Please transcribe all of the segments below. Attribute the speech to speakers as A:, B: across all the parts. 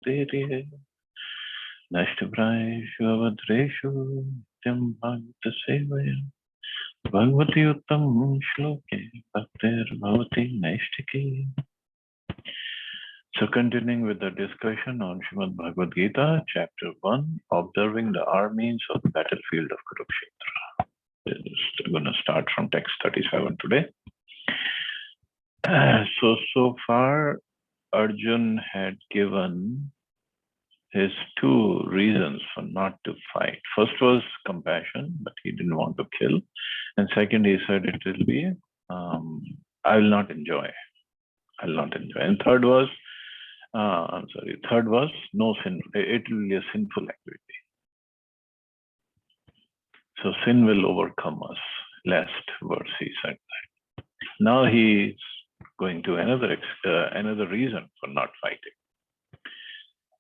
A: Bhakti Nashtaprayeshu Avadreshu Nityam Bhagavata Sevaya Bhagavati Uttam Shloke Bhaktir Bhavati Naishtiki. So continuing with the discussion on Srimad Bhagavad Gita, chapter 1, observing the armies of the battlefield of Kurukshetra. We're going to start from text 37 today. So far, Arjun had given his two reasons for not to fight. First was compassion, but he didn't want to kill. And second, he said it will be, I will not enjoy. I will not enjoy. And third was, no sin. It will be a sinful activity. So sin will overcome us. Last verse he said that. Now he's going to another reason for not fighting.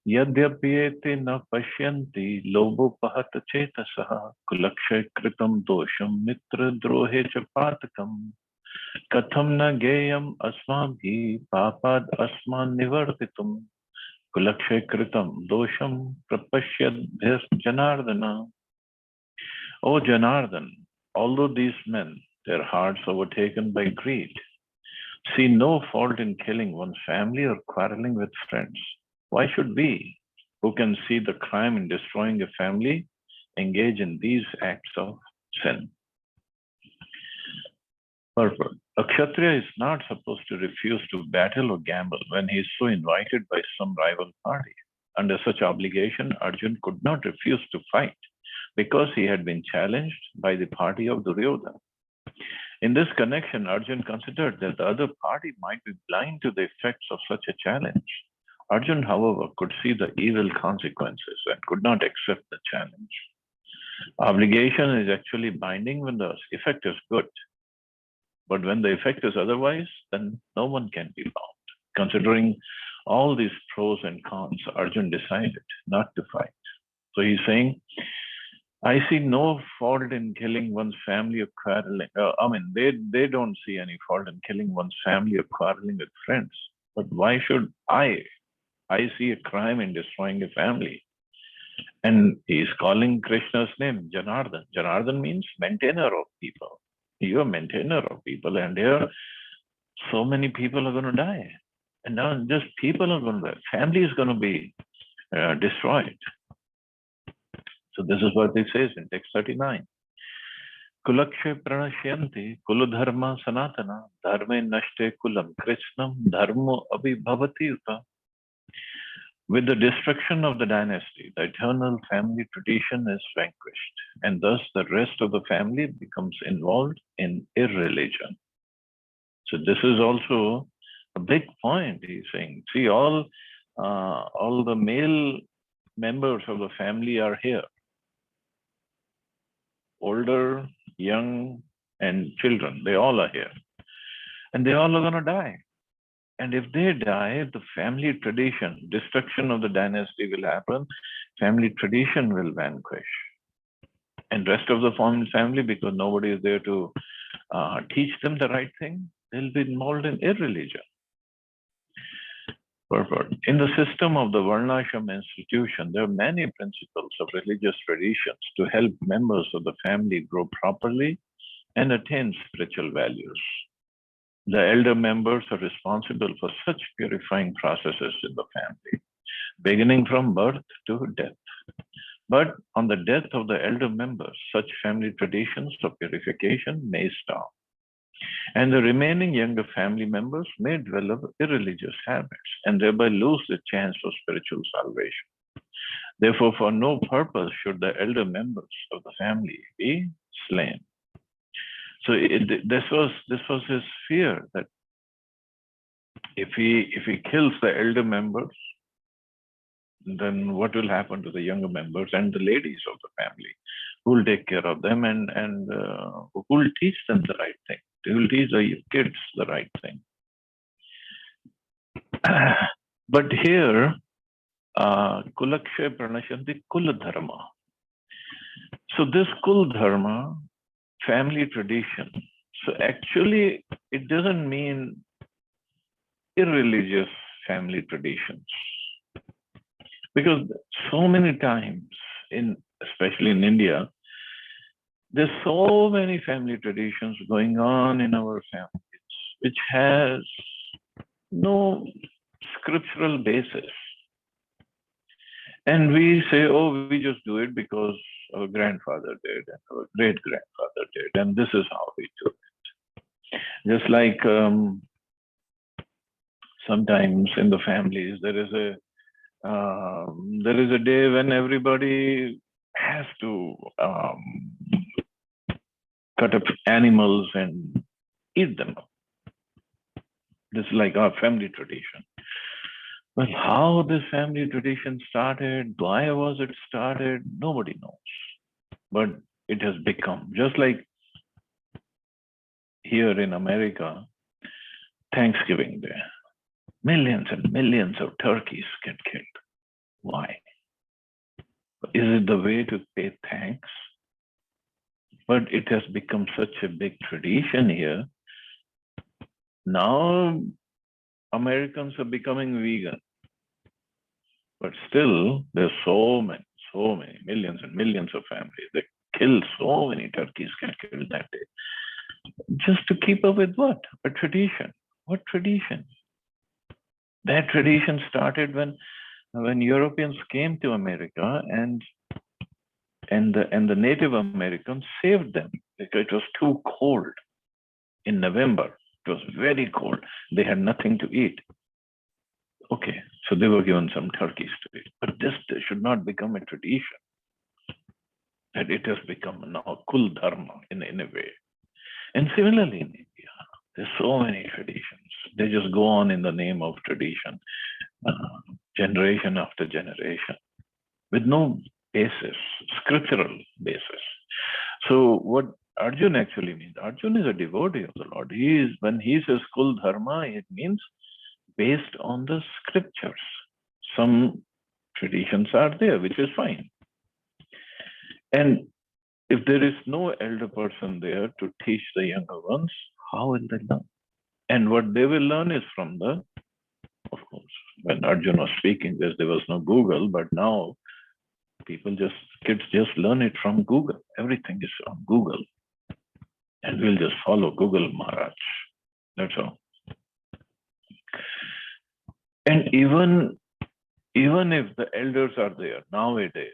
A: Yadyapyete na pashyanti lobopahata chetasaha kulakshay kritam dosham mitra drohe cha patakam katham na geyam asmabhi papad asman nivartitum kulakshay kritam dosham prapashyadbhyas janardana. O Janardan, although these men, their hearts overtaken by greed, see no fault in killing one's family or quarreling with friends, why should we, who can see the crime in destroying a family, engage in these acts of sin? Purport. A Kshatriya is not supposed to refuse to battle or gamble when he is so invited by some rival party. Under such obligation, Arjun could not refuse to fight because he had been challenged by the party of Duryodhana. In this connection, Arjun considered that the other party might be blind to the effects of such a challenge. Arjun, however, could see the evil consequences and could not accept the challenge. Obligation is actually binding when the effect is good. But when the effect is otherwise, then no one can be bound. Considering all these pros and cons, Arjun decided not to fight. So he's saying, I see no fault in killing one's family or quarreling. They don't see any fault in killing one's family or quarreling with friends. But why should I see a crime in destroying a family. And he's calling Krishna's name, Janardhan. Janardhan means maintainer of people. You're a maintainer of people, and here so many people are going to die. And now just people are going to die. Family is going to be destroyed. So this is what it says in text 39. Kulakshe pranashyanti kuladharma sanatana dharme nashte kulam krishnam dharmo abhibhavati uta. With the destruction of the dynasty, the eternal family tradition is vanquished, and thus the rest of the family becomes involved in irreligion. So this is also a big point. He's saying, see, all the male members of the family are here, older, young, and children. They all are here, and they all are going to die. And if they die, the family tradition, destruction of the dynasty will happen, family tradition will vanquish. And rest of the family, because nobody is there to teach them the right thing, they'll be involved in irreligion. Purport. In the system of the Varnashram institution, there are many principles of religious traditions to help members of the family grow properly and attain spiritual values. The elder members are responsible for such purifying processes in the family, beginning from birth to death. But on the death of the elder members, such family traditions of purification may stop. And the remaining younger family members may develop irreligious habits and thereby lose the chance for spiritual salvation. Therefore, for no purpose should the elder members of the family be slain. So this was his fear, that if he kills the elder members, then what will happen to the younger members and the ladies of the family? Who will take care of them and who will teach them the right thing? Who will teach the kids the right thing? But here, Kulakshe pranashyanti kula dharma. So this kul dharma, family tradition. So actually, it doesn't mean irreligious family traditions. Because so many times, especially in India, there's so many family traditions going on in our families, which has no scriptural basis. And we say, oh, we just do it because our grandfather did and our great grandfather did, and this is how we do it. Just like sometimes in the families, there is a day when everybody has to cut up animals and eat them up. This is like our family tradition. But how this family tradition started, why was it started, nobody knows. But it has become, just like here in America, Thanksgiving Day, millions and millions of turkeys get killed. Why? Is it the way to pay thanks? But it has become such a big tradition here. Now Americans are becoming vegan. But still, there's so many, millions and millions of families. They kill so many turkeys, get killed that day. Just to keep up with what? A tradition. What tradition? That tradition started when Europeans came to America and the Native Americans saved them because it was too cold in November. It was very cold. They had nothing to eat. Okay, so they were given some turkeys to eat. But this should not become a tradition. That it has become now kul dharma in a way. And similarly in India, there's so many traditions. They just go on in the name of tradition, generation after generation, with no basis, scriptural basis. So what Arjun actually means, Arjun is a devotee of the Lord. When he says kul dharma, it means based on the scriptures. Some traditions are there, which is fine. And if there is no elder person there to teach the younger ones, how will they learn? And what they will learn is from of course, when Arjun was speaking this, there was no Google, but now kids just learn it from Google. Everything is on Google. And we'll just follow Google Maharaj. That's all. And even if the elders are there nowadays,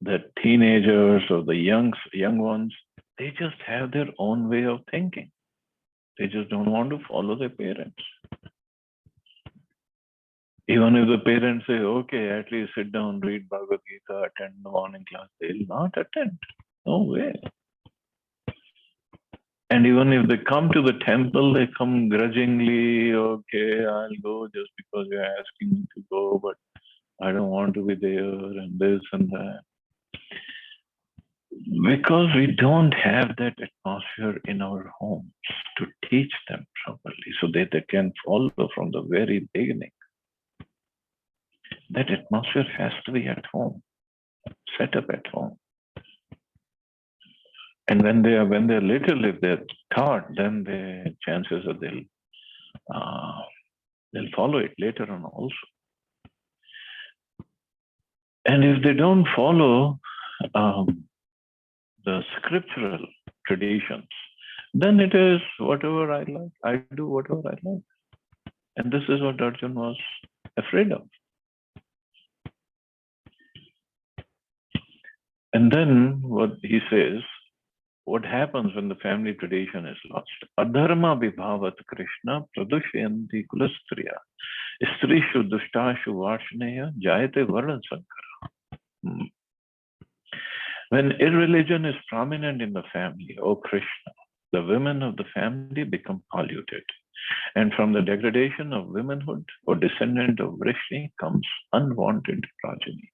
A: the teenagers or the young ones, they just have their own way of thinking. They just don't want to follow their parents. Even if the parents say, okay, at least sit down, read Bhagavad Gita, attend the morning class, they'll not attend. No way. And even if they come to the temple, they come grudgingly, okay, I'll go just because you're asking me to go, but I don't want to be there, and this and that. Because we don't have that atmosphere in our homes to teach them properly so that they can follow from the very beginning. That atmosphere has to be at home, set up at home. And when they're little, if they're taught, then the chances are they'll follow it later on also. And if they don't follow the scriptural traditions, then it is whatever I like. I do whatever I like. And this is what Arjun was afraid of. And then what he says, what happens when the family tradition is lost? Adharma vibhavat Krishna pradushyanti kulastriya strishu dushtashu varshaneya jayate varna sankara. When irreligion is prominent in the family, O Krishna, the women of the family become polluted. And from the degradation of womanhood or descendant of Vrishni comes unwanted progeny.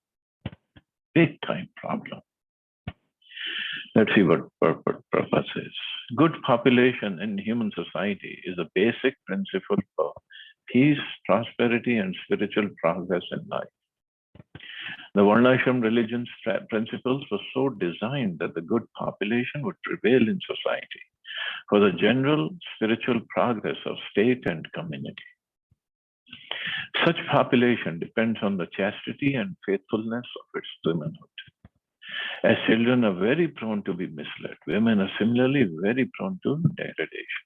A: Big time problem. Let's see what Prabhupada says. Good population in human society is a basic principle for peace, prosperity, and spiritual progress in life. The Varnashram religion's principles were so designed that the good population would prevail in society for the general spiritual progress of state and community. Such population depends on the chastity and faithfulness of its womanhood. As children are very prone to be misled, women are similarly very prone to degradation.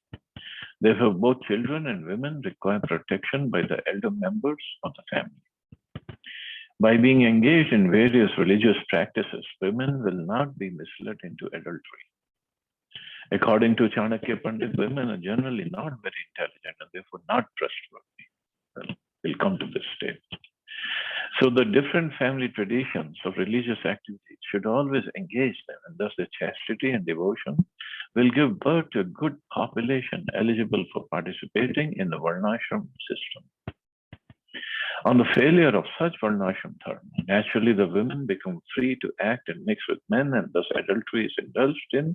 A: Therefore, both children and women require protection by the elder members of the family. By being engaged in various religious practices, women will not be misled into adultery. According to Chanakya Pandit, women are generally not very intelligent and therefore not trustworthy. We'll come to this stage. So the different family traditions of religious activities should always engage them, and thus the chastity and devotion will give birth to a good population eligible for participating in the Varnashram system. On the failure of such Varnashram dharma, naturally the women become free to act and mix with men, and thus adultery is indulged in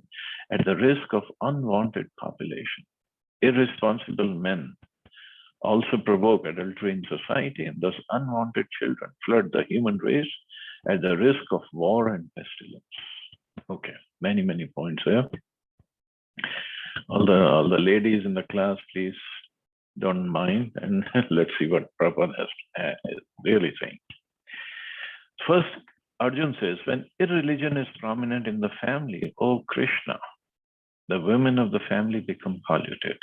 A: at the risk of unwanted population. Irresponsible men also provoke adultery in society, and thus unwanted children flood the human race at the risk of war and pestilence. Okay, many points here. All the ladies in the class, please don't mind, and let's see what Prabhupada is really saying. First, Arjun says, when irreligion is prominent in the family, O Krishna, the women of the family become polluted.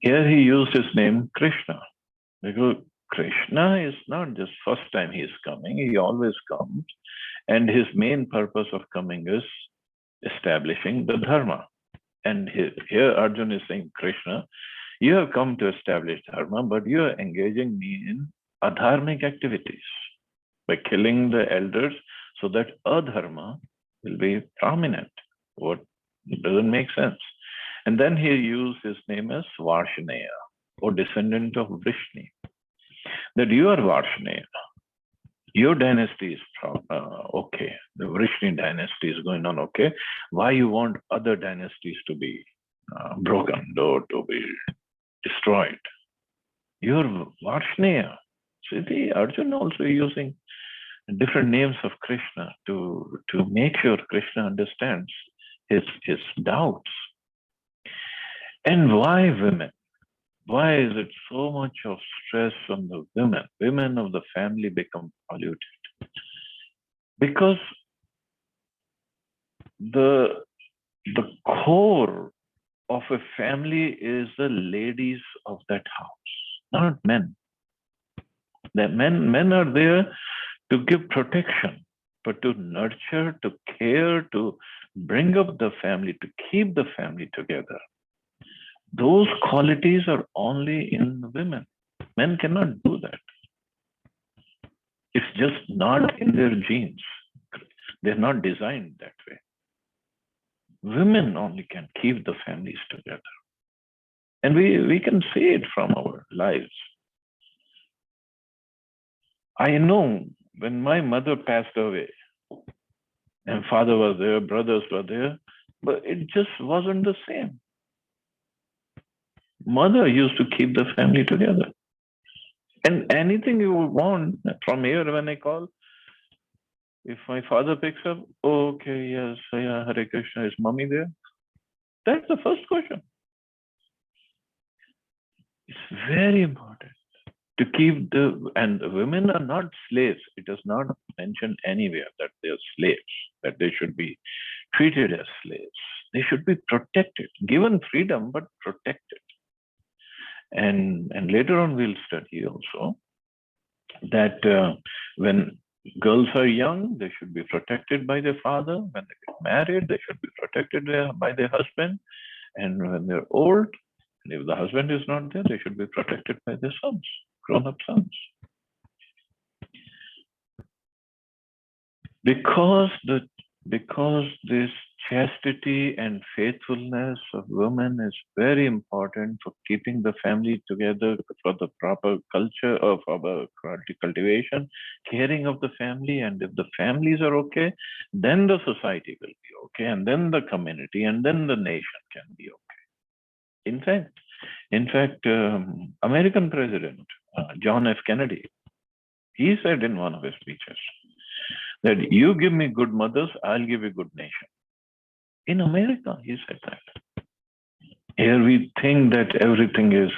A: Here he used his name Krishna, because Krishna is not just first time he is coming, he always comes, and his main purpose of coming is establishing the dharma. And here Arjun is saying, Krishna, you have come to establish dharma, but you are engaging me in adharmic activities by killing the elders so that adharma will be prominent. What doesn't make sense. And then he used his name as Varshaneya, or descendant of Vrishni. That you are Varshaneya. Your dynasty is okay. The Vrishni dynasty is going on okay. Why you want other dynasties to be broken or to be destroyed? You're Varshaneya. See, Arjun also using different names of Krishna to make sure Krishna understands his doubts. And why women? Why is it so much of stress on the women? Women of the family become polluted. Because the core of a family is the ladies of that house, not men. The men are there to give protection, but to nurture, to care, to bring up the family, to keep the family together. Those qualities are only in women. Men cannot do that. It's just not in their genes. They're not designed that way. Women only can keep the families together. And we can see it from our lives. I know when my mother passed away, and father was there, brothers were there, but it just wasn't the same. Mother used to keep the family together. And anything you want from here when I call, if my father picks up, oh, okay, yes, yeah, Hare Krishna, is mommy there? That's the first question. It's very important to keep and the women are not slaves. It does not mention anywhere that they're slaves, that they should be treated as slaves. They should be protected, given freedom, but protected. And later on, we'll study also that when girls are young, they should be protected by their father. When they get married, they should be protected by their husband. And when they're old, and if the husband is not there, they should be protected by their sons, grown-up sons. Because this chastity and faithfulness of women is very important for keeping the family together, for the proper culture of our cultivation, caring of the family. And if the families are okay, then the society will be okay, and then the community, and then the nation can be okay. In fact, American President John F. Kennedy, he said in one of his speeches that you give me good mothers, I'll give you good nation. In America, he said that. Here we think that everything is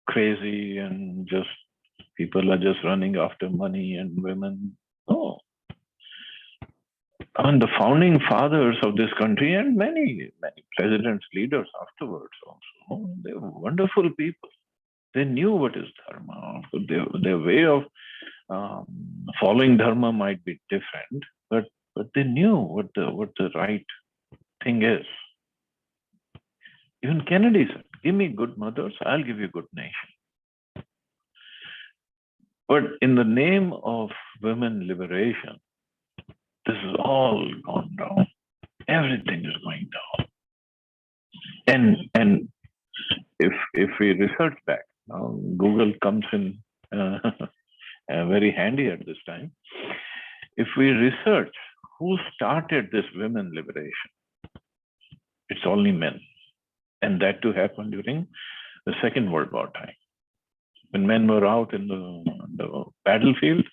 A: crazy and just people are just running after money and women. No. I mean, the founding fathers of this country and many presidents, leaders afterwards also, they were wonderful people. They knew what is dharma. Their way of following dharma might be different, but they knew what the right thing is. Even Kennedy said, "Give me good mothers, I'll give you good nation." But in the name of women liberation, this is all gone down. Everything is going down. And if we research back, Google comes in very handy at this time. If we research who started this women liberation, it's only men. And that too happened during the Second World War time. When men were out in the battlefield,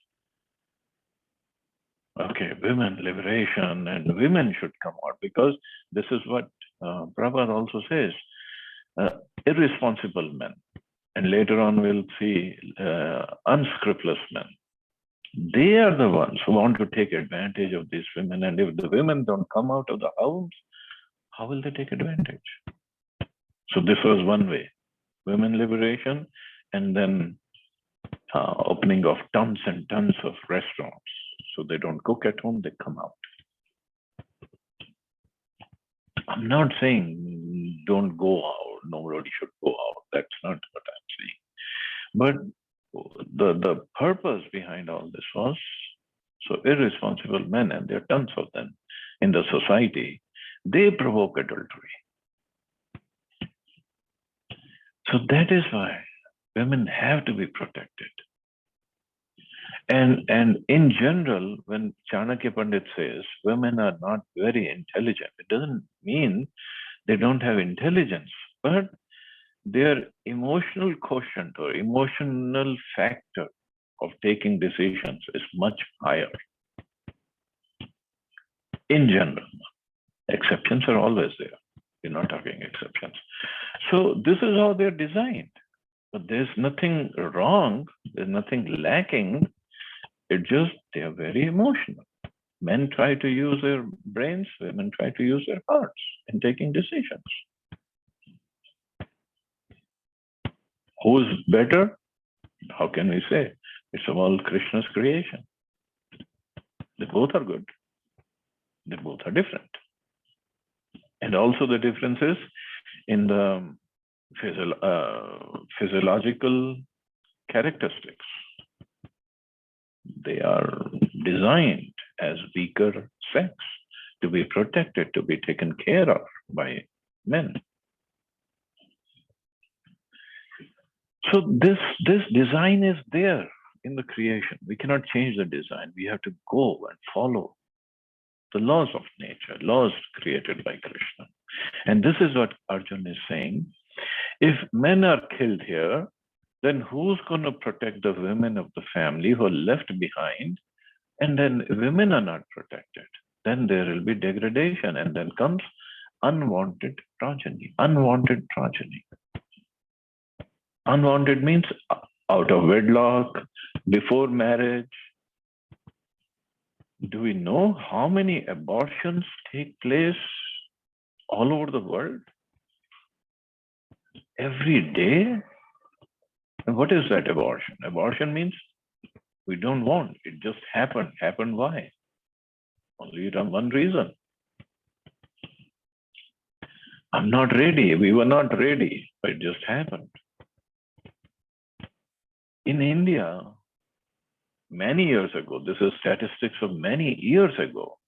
A: okay, women liberation and women should come out, because this is what Prabhupada also says, irresponsible men. And later on we'll see unscrupulous men. They are the ones who want to take advantage of these women. And if the women don't come out of the house, how will they take advantage? So this was one way, women liberation, and then opening of tons and tons of restaurants. So they don't cook at home, they come out. I'm not saying don't go out, nobody should go out. That's not what I'm saying. But the purpose behind all this was, so irresponsible men, and there are tons of them in the society, they provoke adultery. So that is why women have to be protected. And in general, when Chanakya Pandit says women are not very intelligent, it doesn't mean they don't have intelligence, but their emotional quotient or emotional factor of taking decisions is much higher. In general, exceptions are always there. We're not talking exceptions. So this is how they're designed. But there's nothing wrong, there's nothing lacking. It's just they're very emotional. Men try to use their brains, women try to use their hearts in taking decisions. Who's better? How can we say? It's all Krishna's creation. They both are good. They both are different. And also the differences in the physiological characteristics. They are designed as weaker sex to be protected, to be taken care of by men. So this design is there in the creation. We cannot change the design. We have to go and follow the laws of nature, laws created by Krishna. And this is what Arjun is saying. If men are killed here, then who's going to protect the women of the family who are left behind? And then women are not protected. Then there will be degradation, and then comes unwanted progeny. Unwanted progeny. Unwanted means out of wedlock, before marriage. Do we know how many abortions take place all over the world? Every day? And what is that abortion? Abortion means we don't want. It just happened. Happened why? Only one reason. I'm not ready. We were not ready. It just happened. In India, many years ago, this is statistics of many years ago,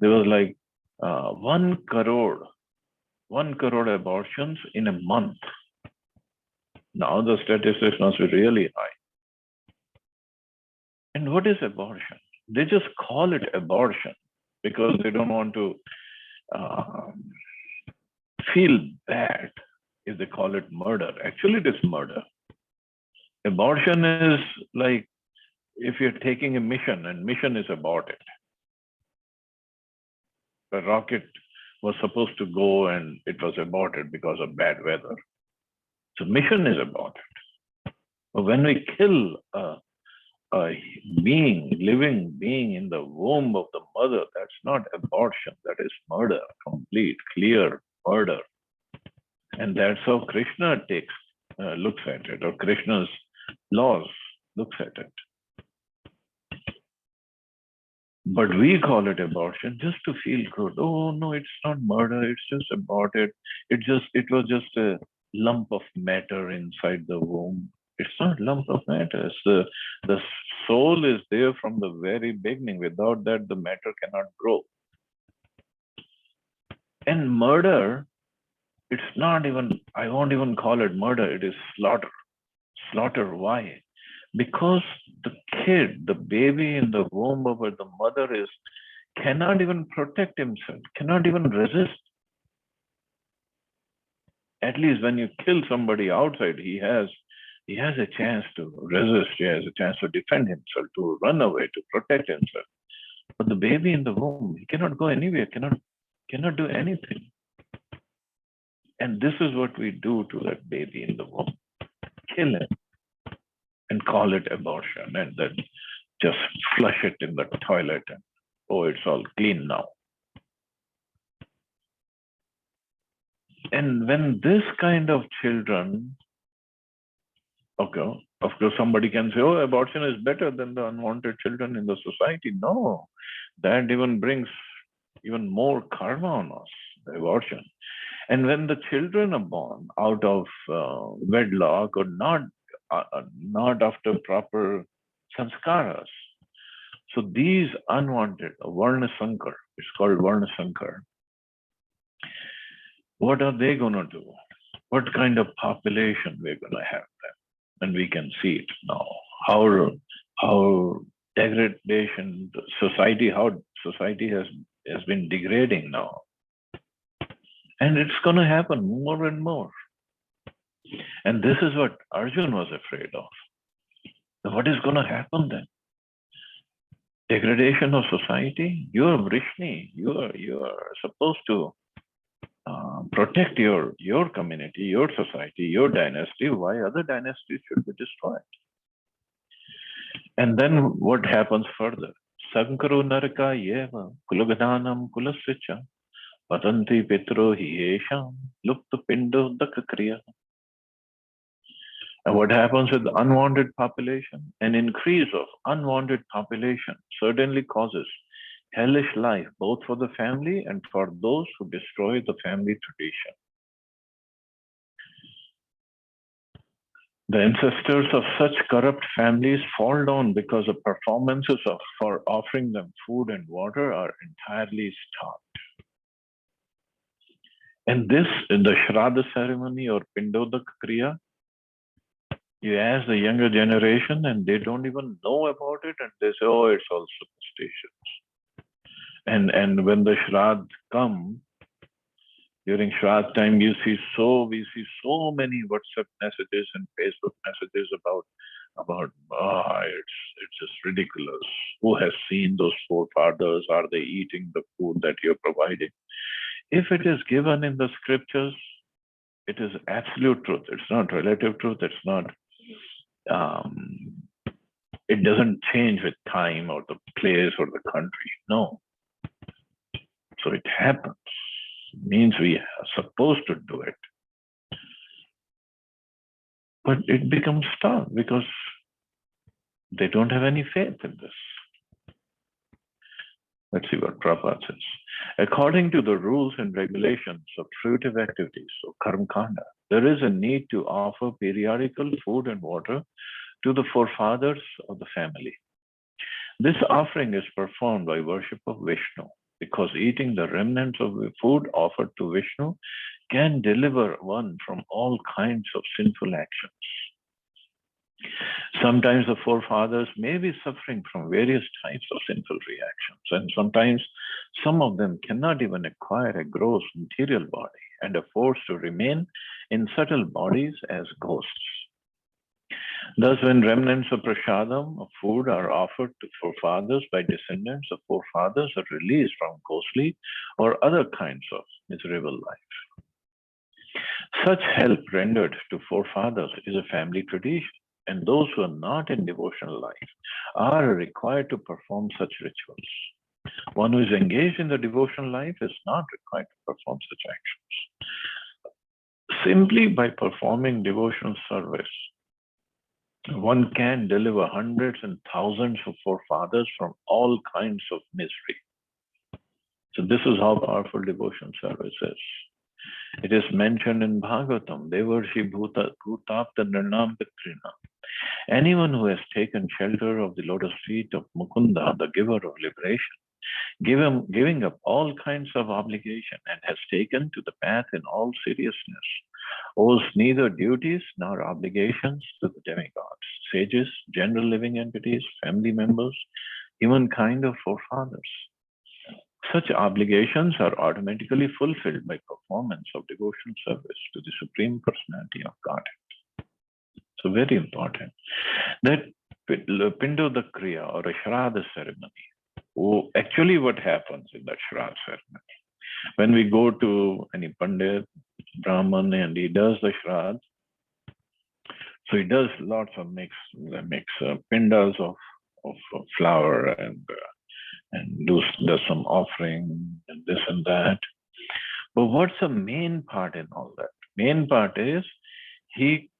A: there was like 1 crore abortions in a month. Now the statistics must be really high. And what is abortion? They just call it abortion because they don't want to feel bad if they call it murder. Actually, it is murder. Abortion is like if you're taking a mission and mission is aborted. The rocket was supposed to go and it was aborted because of bad weather. So mission is about it. But when we kill a living being in the womb of the mother, that's not abortion, that is murder, complete, clear murder. And that's how Krishna looks at it, or Krishna's laws looks at it. But we call it abortion just to feel good. Oh no, it's not murder, it's just aborted. It was just a lump of matter inside the womb. It's not lump of matter. The soul is there from the very beginning. Without that, the matter cannot grow. And murder, it's not even, I won't even call it murder, it is slaughter. Slaughter, why? Because the kid, the baby in the womb of the mother cannot even protect himself, cannot even resist. At least when you kill somebody outside, he has a chance to resist, he has a chance to defend himself, to run away, to protect himself. But the baby in the womb, he cannot go anywhere, cannot do anything. And this is what we do to that baby in the womb. Kill him and call it abortion, and then just flush it in the toilet and, oh, it's all clean now. And when this kind of children, okay, of course, somebody can say, oh, abortion is better than the unwanted children in the society. No, that even brings even more karma on us, the abortion. And when the children are born out of wedlock or not after proper sanskaras, so these unwanted, Varna Sankar, it's called Varna Sankar, what are they going to do? What kind of population we're going to have them? And we can see it now. How degradation, how society has been degrading now. And it's going to happen more and more. And this is what Arjun was afraid of. What is going to happen then? Degradation of society? You're Vrishni. You are supposed to protect your community, your society, your dynasty. Why other dynasties should be destroyed? And then what happens further? Sankaru naraka yeva kulagadhanam kulasya patanti pitro hiyesham lupta pindo dakakriya. And what happens with the unwanted population? An increase of unwanted population certainly causes hellish life, both for the family and for those who destroy the family tradition. The ancestors of such corrupt families fall down because the performances for offering them food and water are entirely stopped. And this, in the Shraddha ceremony or Pindodak Kriya, you ask the younger generation and they don't even know about it, and they say, oh, it's all superstitions. And when the Shraddh come, during Shraddh time, we see so many WhatsApp messages and Facebook messages about it's just ridiculous. Who has seen those forefathers? Are they eating the food that you're providing? If it is given in the scriptures, it is absolute truth. It's not relative truth. It's not. It doesn't change with time or the place or the country. No. So it happens. It means we are supposed to do it. But it becomes tough because they don't have any faith in this. Let's see what Prabhupada says. According to the rules and regulations of fruitive activities, so karma kanda, there is a need to offer periodical food and water to the forefathers of the family. This offering is performed by worship of Vishnu, because eating the remnants of the food offered to Vishnu can deliver one from all kinds of sinful actions. Sometimes the forefathers may be suffering from various types of sinful reactions, and sometimes some of them cannot even acquire a gross material body and are forced to remain in subtle bodies as ghosts. Thus, when remnants of prasadam, of food, are offered to forefathers by descendants of forefathers, are released from ghostly or other kinds of miserable life. Such help rendered to forefathers is a family tradition, and those who are not in devotional life are required to perform such rituals. One who is engaged in the devotional life is not required to perform such actions. Simply by performing devotional service, one can deliver hundreds and thousands of forefathers from all kinds of misery. So this is how powerful devotion service is. It is mentioned in Bhagavatam, Devarshi Bhutapta Nirnam Pitrina. Anyone who has taken shelter of the lotus feet of Mukunda, the giver of liberation, giving up all kinds of obligation and has taken to the path in all seriousness, owes neither duties nor obligations to the demigods, sages, general living entities, family members, even kind of forefathers. Such obligations are automatically fulfilled by performance of devotional service to the Supreme Personality of Godhead. So very important. That Pindoda Kriya or a Shraddha ceremony. Oh, actually what happens in that Shraddha ceremony? When we go to any Pandit, Brahman, and he does the Shraddha, so he does lots of mix pindas of flour and does some offering and this and that. But what's the main part in all that? Main part is he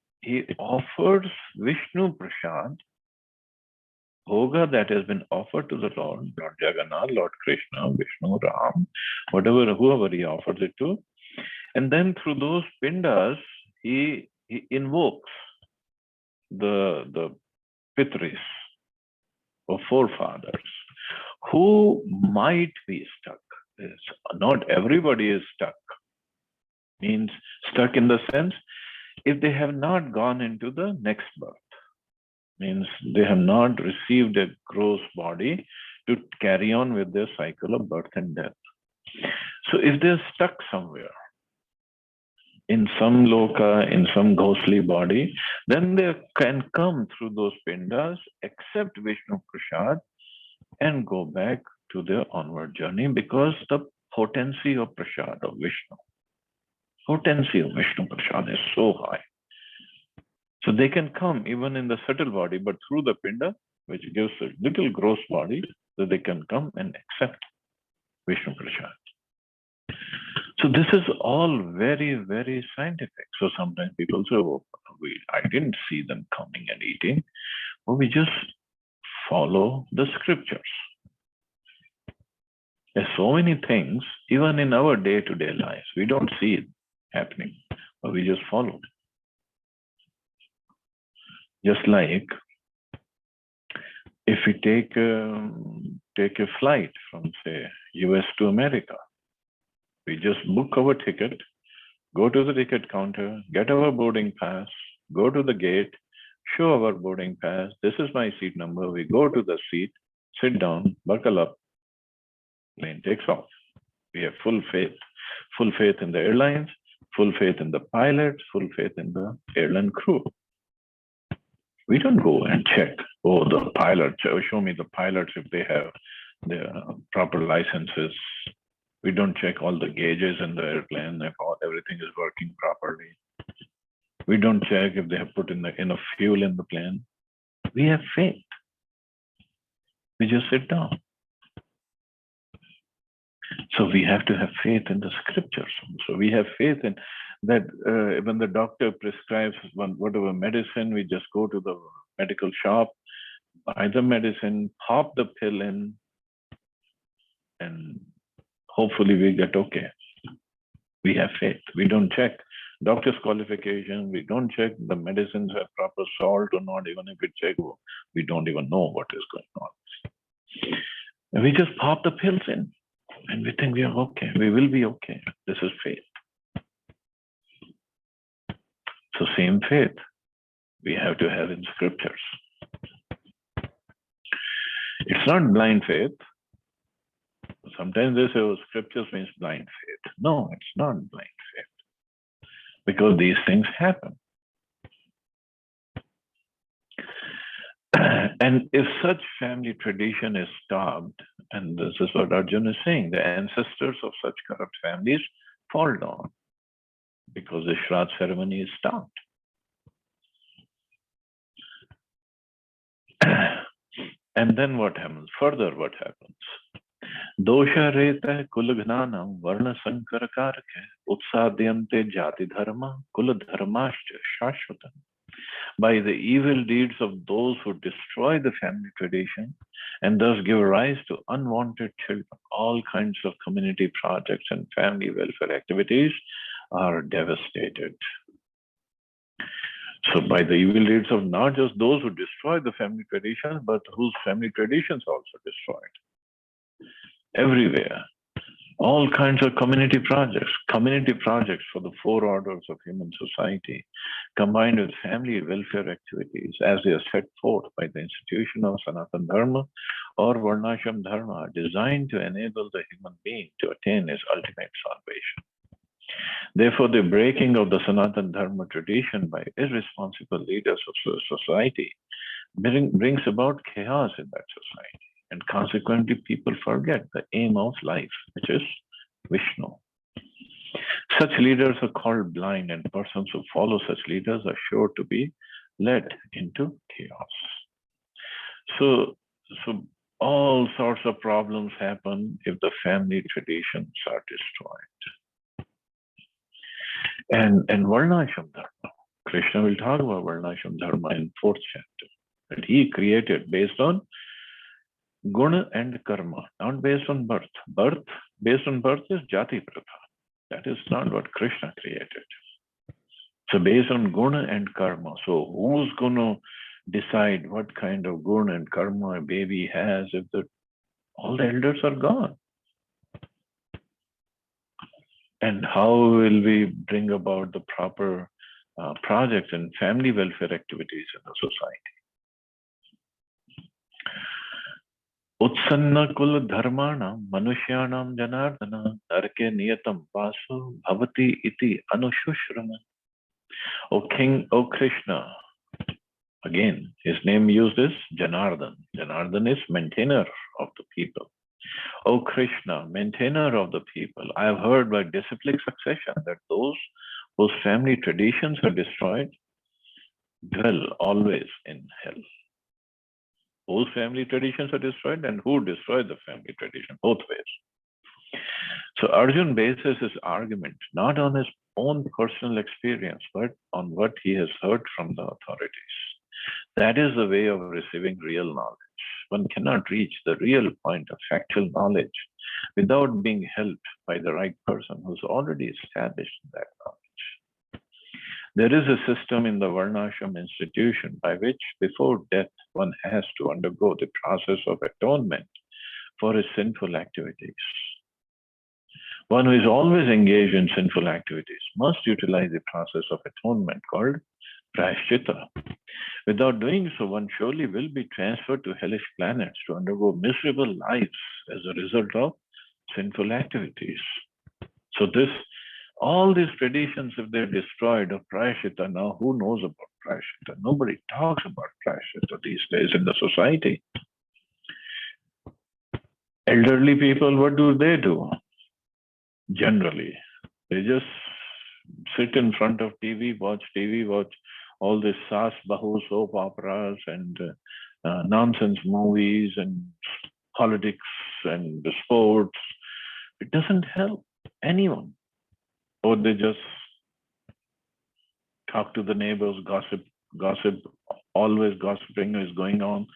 A: offers Vishnu Prasad, bhoga that has been offered to the Lord Jagannath, Lord Krishna, Vishnu, Ram, whoever he offers it to. And then through those pindas, he invokes the Pitris or forefathers who might be stuck. Not everybody is stuck. Means stuck in the sense, if they have not gone into the next birth, means they have not received a gross body to carry on with their cycle of birth and death. So if they're stuck somewhere, in some loka, in some ghostly body, then they can come through those pindas, accept Vishnu Prasad, and go back to their onward journey because the potency of Prasad of Vishnu, potency of Vishnu Prasad is so high. So they can come even in the subtle body, but through the pinda, which gives a little gross body, so they can come and accept Vishnu Prasad. So this is all very, very scientific. So sometimes people say, oh, I didn't see them coming and eating. Well, we just follow the scriptures. There's so many things, even in our day-to-day lives, we don't see it happening, but we just follow. Just like if we take a flight from, say, US to America, we just book our ticket, go to the ticket counter, get our boarding pass, go to the gate, show our boarding pass. This is my seat number. We go to the seat, sit down, buckle up, plane takes off. We have full faith in the airlines, full faith in the pilots, full faith in the airline crew. We don't go and check, oh, the pilot, show me the pilots if they have the proper licenses. We don't check all the gauges in the airplane, if everything is working properly. We don't check if they have put enough fuel in the plane. We have faith. We just sit down. So we have to have faith in the scriptures. So we have faith in that when the doctor prescribes whatever medicine, we just go to the medical shop, buy the medicine, pop the pill in, and hopefully we get okay. We have faith. We don't check doctor's qualification. We don't check the medicines have proper salt or not. Even if we check, we don't even know what is going on. And we just pop the pills in and we think we are okay. We will be okay. This is faith. So same faith we have to have in scriptures. It's not blind faith. Sometimes they say, oh, scriptures means blind faith. No, it's not blind faith. Because these things happen. And if such family tradition is stopped, and this is what Arjuna is saying, the ancestors of such corrupt families fall down. because the Shraddha ceremony is stopped. And then what happens? Further, what happens? Dosha reta kulagnanam varna sankarkarake utsadyante jati dharma kula dharmascha shashvatam. By the evil deeds of those who destroy the family tradition and thus give rise to unwanted children, all kinds of community projects and family welfare activities are devastated. So by the evil deeds of not just those who destroy the family traditions, but whose family traditions also destroyed. Everywhere. All kinds of community projects for the four orders of human society, combined with family welfare activities as they are set forth by the institution of Sanatana Dharma or Varnashram Dharma, are designed to enable the human being to attain his ultimate salvation. Therefore, the breaking of the Sanatana Dharma tradition by irresponsible leaders of society brings about chaos in that society. And consequently, people forget the aim of life, which is Vishnu. Such leaders are called blind, and persons who follow such leaders are sure to be led into chaos. So all sorts of problems happen if the family traditions are destroyed. And Varnashram Dharma, Krishna will talk about Varnashram Dharma in 4th chapter, that he created based on Guna and karma, not based on birth. Based on birth is jati pratha. That is not what Krishna created. So based on guna and karma. So who's going to decide what kind of guna and karma a baby has if all the elders are gone? And how will we bring about the proper projects and family welfare activities in the society? Utsanna kul dharmanam manushyanam janardana narke niyatam vasu bhavati iti anushrama. O King, O Krishna, again, his name used is Janardhan. Janardhan is maintainer of the people. O Krishna, maintainer of the people, I have heard by disciplic succession that those whose family traditions are destroyed dwell always in hell. Whose family traditions are destroyed and who destroyed the family tradition, both ways. So Arjun bases his argument not on his own personal experience, but on what he has heard from the authorities. That is the way of receiving real knowledge. One cannot reach the real point of factual knowledge without being helped by the right person who's already established that knowledge. There is a system in the Varnashram institution by which before death one has to undergo the process of atonement for his sinful activities. One who is always engaged in sinful activities must utilize the process of atonement called prayaschitta. Without doing so, one surely will be transferred to hellish planets to undergo miserable lives as a result of sinful activities. So all these traditions, if they're destroyed of prayaschitta, now who knows about prayaschitta? Nobody talks about prayaschitta these days in the society. Elderly people, what do? Generally, they just sit in front of TV, watch all this Saas Bahu soap operas and nonsense movies and politics and sports. It doesn't help anyone. Or they just talk to the neighbors, gossip, always gossiping is going on.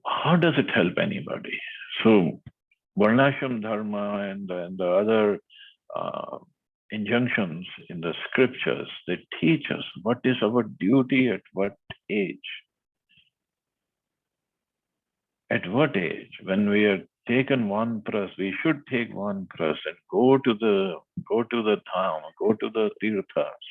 A: How does it help anybody? So Varnashram Dharma and the other injunctions in the scriptures, they teach us what is our duty at what age. At what age? When we are taken one press, we should take one press and go to the dham, go to the tirthas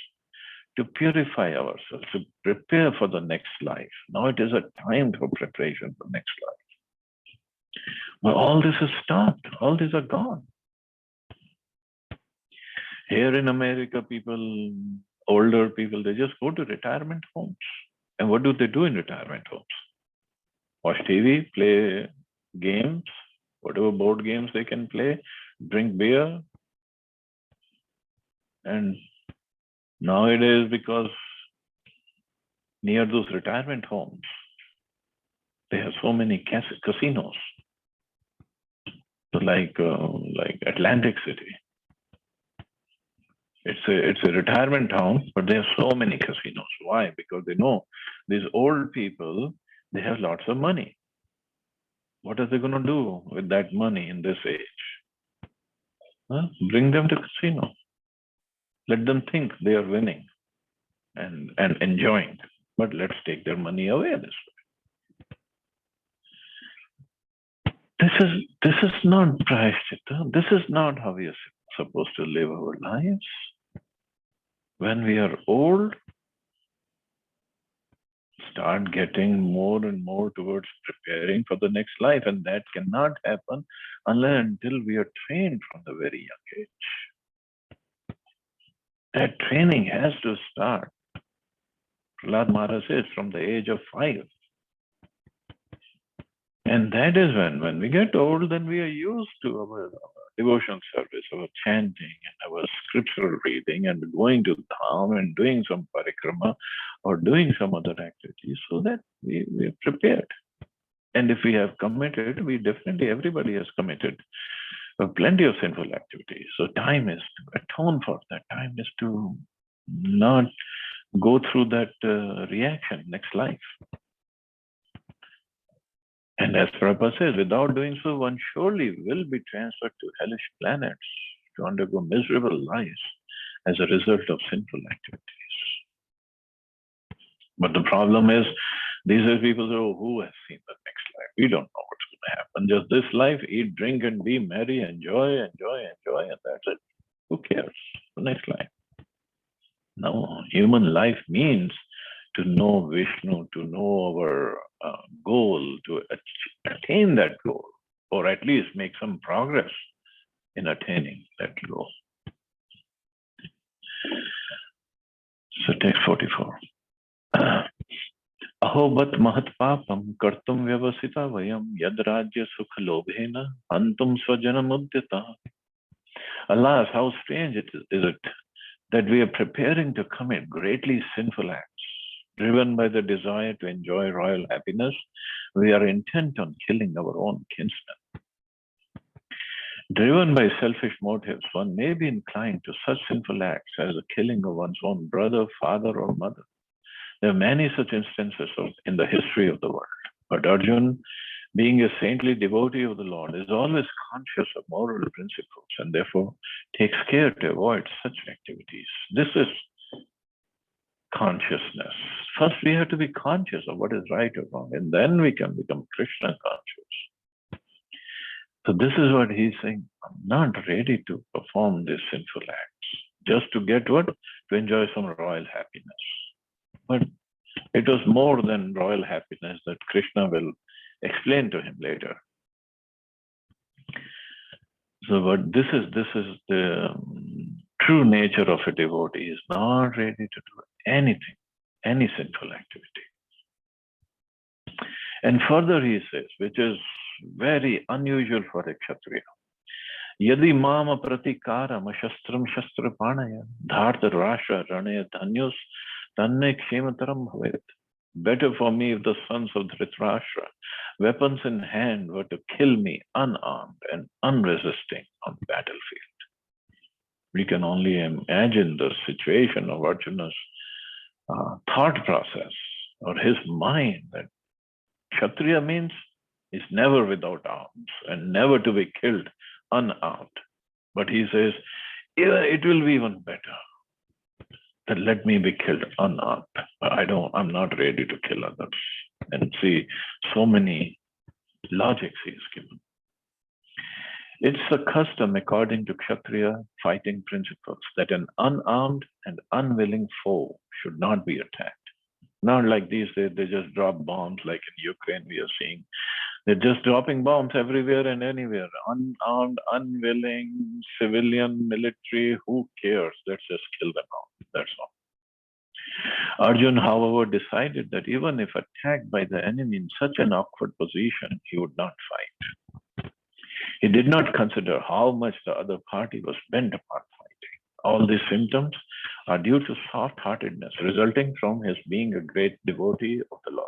A: to purify ourselves, to prepare for the next life. Now it is a time for preparation for next life. But all this is stopped. All these are gone. Here in America, older people, they just go to retirement homes. And what do they do in retirement homes? Watch TV, play games, whatever board games they can play, drink beer, and Nowadays, because near those retirement homes, they have so many casinos, so like Atlantic City. It's a retirement town, but they have so many casinos. Why? Because they know these old people, they have lots of money. What are they going to do with that money in this age? Huh? Bring them to casino. Let them think they are winning and enjoying. But let's take their money away this way. This is not prayaschitta. This is not how we are supposed to live our lives. When we are old, start getting more and more towards preparing for the next life. And that cannot happen unless until we are trained from the very young age. That training has to start. Prahlad Maharaj says from the age of 5. And that is when we get old, then we are used to our devotional service, our chanting and our scriptural reading and going to Dham and doing some parikrama or doing some other activities so that we are prepared. And if we have committed, we definitely, everybody has committed plenty of sinful activities. So time is to atone for that. Time is to not go through that reaction next life. And as Prabhupada says, without doing so, one surely will be transferred to hellish planets to undergo miserable lives as a result of sinful activities. But the problem is, these are people who have seen the next life. We don't know what's going to happen. Just this life, eat, drink, and be merry, enjoy, and that's it. Who cares? The next life. No, human life means to know Vishnu, to know our goal, to attain that goal, or at least make some progress in attaining that goal. So text 44. Ahobat mahat papam kartum vyavasita vayam yad rajya sukha lobhena antum swajanam udyata. Alas, how strange is it that we are preparing to commit greatly sinful acts. Driven by the desire to enjoy royal happiness, we are intent on killing our own kinsmen. Driven by selfish motives, one may be inclined to such sinful acts as the killing of one's own brother, father, or mother. There are many such instances in the history of the world. But Arjun, being a saintly devotee of the Lord, is always conscious of moral principles and therefore takes care to avoid such activities. This is consciousness. First, we have to be conscious of what is right or wrong, and then we can become Krishna conscious. So this is what he's saying. I'm not ready to perform these sinful acts just to get what? To enjoy some royal happiness. But it was more than royal happiness that Krishna will explain to him later. So, but this is the true nature of a devotee. Is not ready to do anything, any sinful activity. And further he says, which is very unusual for a Kshatriya. Yadi mama pratikara shastram shastra panaya dharta rasha rane dhanyus tanne kshemataram bhavet. Better for me if the sons of Dhritarashtra, weapons in hand, were to kill me unarmed and unresisting on the battlefield. We can only imagine the situation of Arjuna's thought process or his mind that Kshatriya means is never without arms and never to be killed unarmed. But he says, it will be even better that let me be killed unarmed. I'm not ready to kill others. And see, so many logics he is given. It's a custom according to Kshatriya fighting principles that an unarmed and unwilling foe should not be attacked. Not like these days, they just drop bombs like in Ukraine we are seeing. They're just dropping bombs everywhere and anywhere. Unarmed, unwilling, civilian, military, who cares? Let's just kill them all. That's all. Arjun, however, decided that even if attacked by the enemy in such an awkward position, he would not fight. He did not consider how much the other party was bent upon fighting. All these symptoms are due to soft-heartedness, resulting from his being a great devotee of the Lord.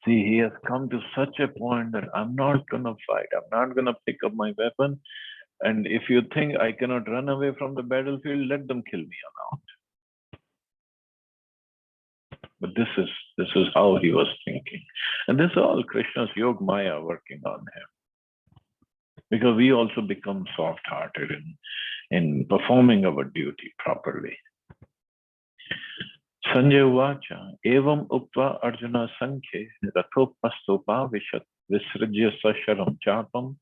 A: See, he has come to such a point that I'm not going to fight. I'm not going to pick up my weapon. And if you think I cannot run away from the battlefield, let them kill me unarmed. But this is how he was thinking. And this is all Krishna's Yoga Maya working on him. Because we also become soft-hearted in performing our duty properly. Sanjay Uvacha, Evam Upva Arjuna Sankhe, Rathopastopa Vishat, Visrajya Sasharam Chapam,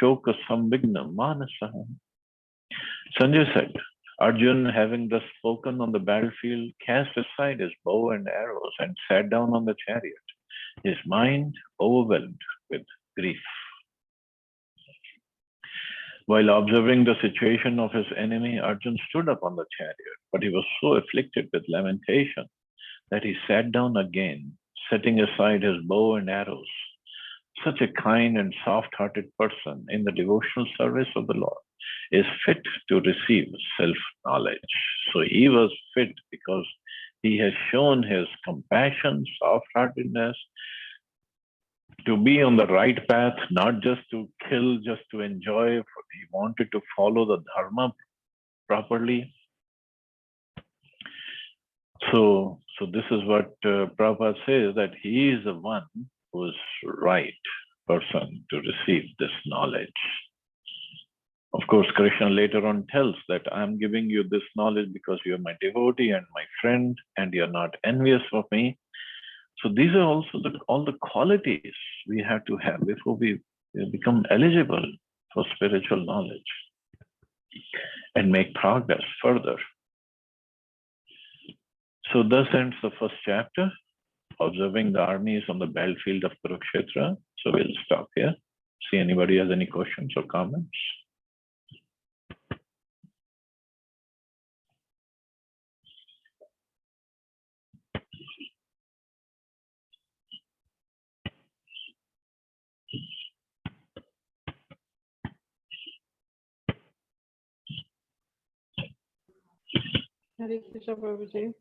A: Shoka Sambigna Manasaham. Sanjay said, Arjun, having thus spoken on the battlefield, cast aside his bow and arrows and sat down on the chariot, his mind overwhelmed with grief. While observing the situation of his enemy, Arjun stood up on the chariot, but he was so afflicted with lamentation that he sat down again, setting aside his bow and arrows. Such a kind and soft-hearted person in the devotional service of the Lord is fit to receive self-knowledge. So he was fit because he has shown his compassion, soft-heartedness, to be on the right path, not just to kill, just to enjoy. He wanted to follow the dharma properly. So this is what Prabhupada says, that he is the one who is right person to receive this knowledge. Of course, Krishna later on tells that I'm giving you this knowledge because you're my devotee and my friend, and you're not envious of me. So these are also all the qualities we have to have before we become eligible for spiritual knowledge and make progress further. So thus ends the first chapter, observing the armies on the battlefield of Kurukshetra. So we'll stop here. See anybody has any questions or comments?
B: Hare Krishna Prabhuji.